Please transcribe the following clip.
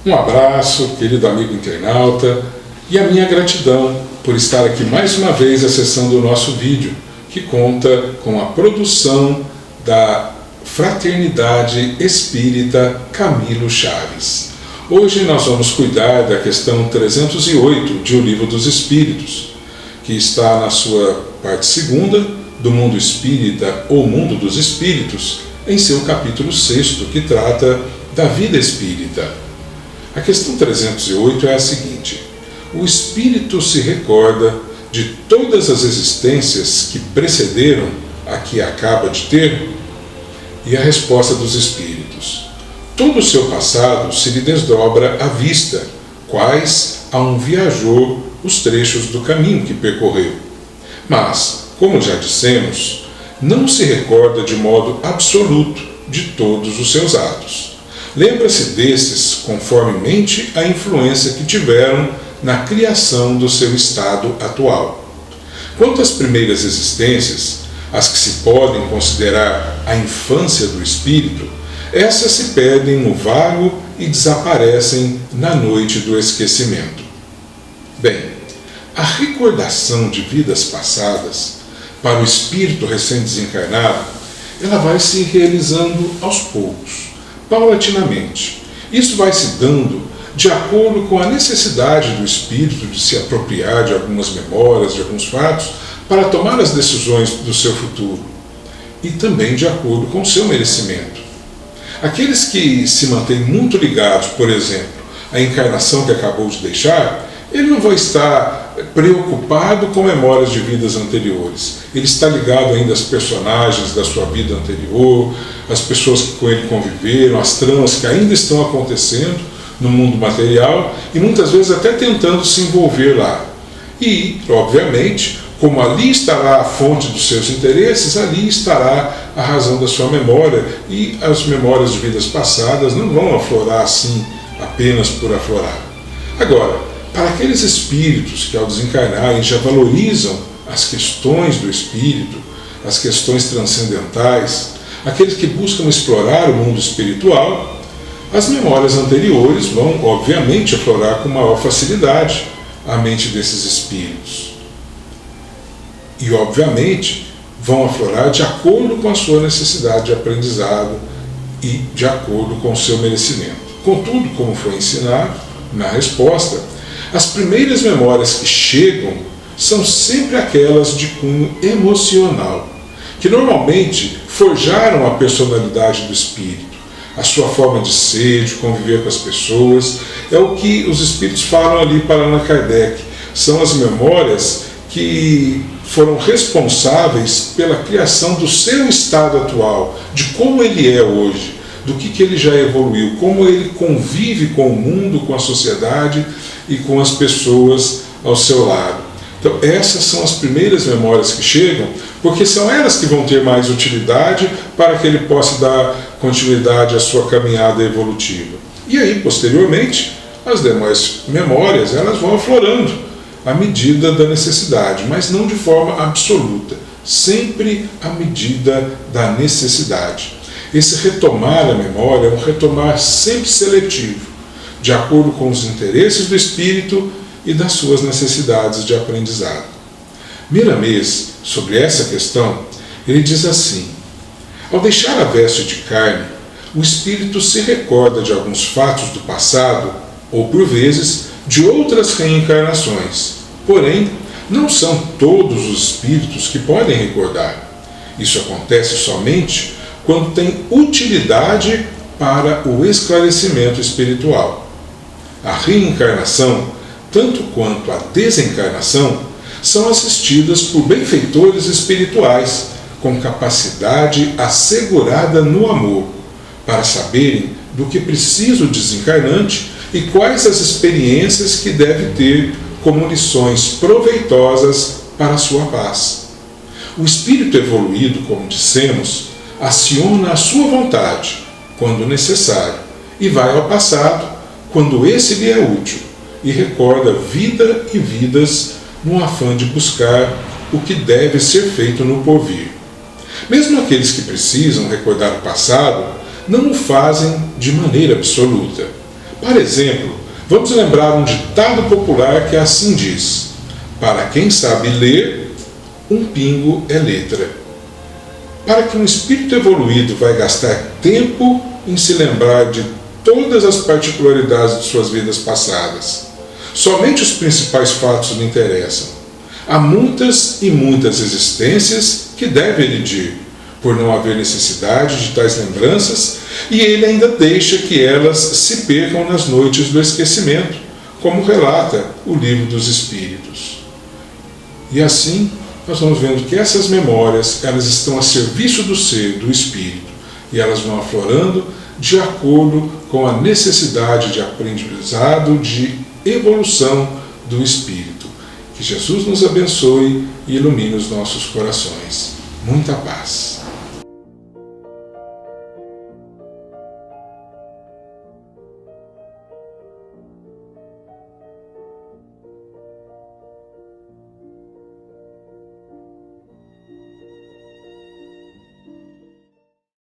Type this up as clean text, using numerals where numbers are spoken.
Um abraço, querido amigo internauta, e a minha gratidão por estar aqui mais uma vez acessando o nosso vídeo, que conta com a produção da Fraternidade Espírita Camilo Chaves. Hoje nós vamos cuidar da questão 308 de O Livro dos Espíritos, que está na sua parte segunda, do Mundo Espírita ou Mundo dos Espíritos, em seu capítulo 6º, que trata da vida espírita. A questão 308 é a seguinte: o espírito se recorda de todas as existências que precederam a que acaba de ter? E a resposta dos espíritos: todo o seu passado se lhe desdobra à vista, quais a um viajor os trechos do caminho que percorreu. Mas, como já dissemos, não se recorda de modo absoluto de todos os seus atos. Lembra-se destes conformemente a influência que tiveram na criação do seu estado atual. Quanto às primeiras existências, as que se podem considerar a infância do espírito, essas se perdem no vago e desaparecem na noite do esquecimento. Bem, a recordação de vidas passadas, para o espírito recém-desencarnado, ela vai se realizando aos poucos, paulatinamente. Isso vai se dando de acordo com a necessidade do espírito de se apropriar de algumas memórias, de alguns fatos, para tomar as decisões do seu futuro, e também de acordo com o seu merecimento. Aqueles que se mantêm muito ligados, por exemplo, à encarnação que acabou de deixar, ele não vai estar preocupado com memórias de vidas anteriores. Ele está ligado ainda às personagens da sua vida anterior, às pessoas que com ele conviveram, às tramas que ainda estão acontecendo no mundo material e muitas vezes até tentando se envolver lá. E, obviamente, como ali estará a fonte dos seus interesses, ali estará a razão da sua memória, e as memórias de vidas passadas não vão aflorar assim apenas por aflorar. Agora, para aqueles espíritos que ao desencarnarem já valorizam as questões do espírito, as questões transcendentais, aqueles que buscam explorar o mundo espiritual, as memórias anteriores vão, obviamente, aflorar com maior facilidade à mente desses espíritos. E, obviamente, vão aflorar de acordo com a sua necessidade de aprendizado e de acordo com o seu merecimento. Contudo, como foi ensinado na resposta, as primeiras memórias que chegam são sempre aquelas de cunho emocional, que normalmente forjaram a personalidade do espírito, a sua forma de ser, de conviver com as pessoas. É o que os espíritos falam ali para Allan Kardec. São as memórias que foram responsáveis pela criação do seu estado atual, de como ele é hoje, do que ele já evoluiu, como ele convive com o mundo, com a sociedade e com as pessoas ao seu lado. Então, essas são as primeiras memórias que chegam, porque são elas que vão ter mais utilidade para que ele possa dar continuidade à sua caminhada evolutiva. E aí, posteriormente, as demais memórias elas vão aflorando à medida da necessidade, mas não de forma absoluta, sempre à medida da necessidade. Esse retomar a memória é um retomar sempre seletivo, de acordo com os interesses do espírito e das suas necessidades de aprendizado. Miramês, sobre essa questão, ele diz assim: ao deixar a veste de carne, o espírito se recorda de alguns fatos do passado, ou por vezes de outras reencarnações. Porém, não são todos os espíritos que podem recordar. Isso acontece somente quando tem utilidade para o esclarecimento espiritual. A reencarnação, tanto quanto a desencarnação, são assistidas por benfeitores espirituais, com capacidade assegurada no amor, para saberem do que precisa o desencarnante e quais as experiências que deve ter como lições proveitosas para a sua paz. O espírito evoluído, como dissemos, aciona a sua vontade, quando necessário, e vai ao passado, quando esse lhe é útil, e recorda vida e vidas no afã de buscar o que deve ser feito no porvir. Mesmo aqueles que precisam recordar o passado, não o fazem de maneira absoluta, Por exemplo, vamos lembrar um ditado popular que assim diz: para quem sabe ler, um pingo é letra. Para que um espírito evoluído vai gastar tempo em se lembrar de todas as particularidades de suas vidas passadas? Somente os principais fatos lhe interessam. Há muitas e muitas existências que deve elidir, por não haver necessidade de tais lembranças, e ele ainda deixa que elas se percam nas noites do esquecimento, como relata o Livro dos Espíritos. E assim, nós vamos vendo que essas memórias, elas estão a serviço do ser, do espírito, e elas vão aflorando de acordo com a necessidade de aprendizado, de evolução do espírito. Que Jesus nos abençoe e ilumine os nossos corações. Muita paz.